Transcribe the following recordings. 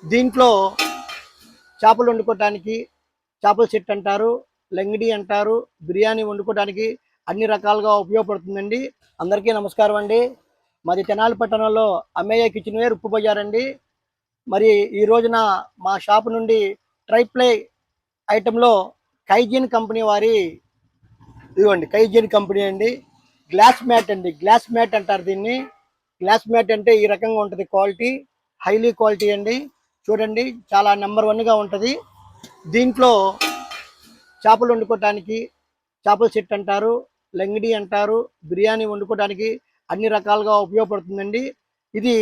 దీంట్లో చేపలు వండుకోవటానికి చేపల సెట్ అంటారు, లంగిడి అంటారు, బిర్యానీ వండుకోవడానికి అన్ని రకాలుగా ఉపయోగపడుతుందండి. అందరికీ నమస్కారం అండి. మాది తెనాలి పట్టణంలో అమ్మయ్య కిచెన్ వేర్ ఉప్పు బజార్ అండి. మరి ఈ రోజున మా షాపు నుండి ట్రైప్లే ఐటెంలో కైజిన్ కంపెనీ వారి ఇదిగోండి కైజిన్ కంపెనీ అండి. గ్లాస్ మ్యాట్ అండి, గ్లాస్ మ్యాట్ అంటారు దీన్ని. గ్లాస్ మ్యాట్ అంటే ఈ రకంగా ఉంటుంది, క్వాలిటీ హైలీ క్వాలిటీ అండి. చూడండి, చాలా నెంబర్ వన్గా ఉంటుంది. దీంట్లో చేపలు వండుకోవటానికి చేపల సెట్ అంటారు, లంగిడి అంటారు, బిర్యానీ వండుకోవడానికి అన్ని రకాలుగా ఉపయోగపడుతుందండి. ఇది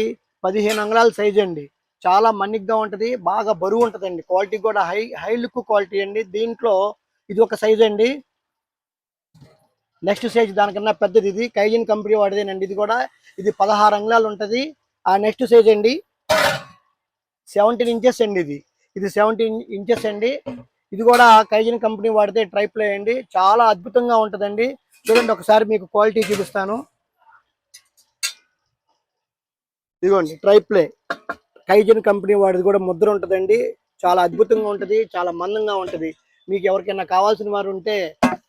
15 అంగుళాల సైజు అండి. చాలా మన్నిగ్గా ఉంటుంది, బాగా బరువు ఉంటుందండి. క్వాలిటీ కూడా హై లుక్ క్వాలిటీ అండి. దీంట్లో ఇది ఒక సైజ్ అండి. నెక్స్ట్ సైజ్ దానికన్నా పెద్దది, ఇది కైజిన్ కంపెనీ వాడిదేనండి. ఇది 16 అంగుళాలు ఉంటుంది. ఆ నెక్స్ట్ సైజ్ అండి 17 ఇంచెస్ అండి. ఇది 17 ఇంచెస్ అండి. ఇది కూడా కైజిన్ కంపెనీ వాడితే ట్రైప్లే అండి. చాలా అద్భుతంగా ఉంటుందండి. చూడండి, ఒకసారి మీకు క్వాలిటీ చూపిస్తాను. ఇదిగోండి ట్రైప్లే కైజిన్ కంపెనీ వాడిది కూడా ముద్ర ఉంటుందండి. చాలా అద్భుతంగా ఉంటుంది, చాలా మందంగా ఉంటుంది. మీకు ఎవరికైనా కావాల్సిన వారు ఉంటే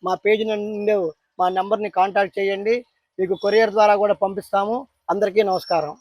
మా పేజ్ నుండి మా నెంబర్ని కాంటాక్ట్ చేయండి. మీకు కొరియర్ ద్వారా కూడా పంపిస్తాము. అందరికీ నమస్కారం.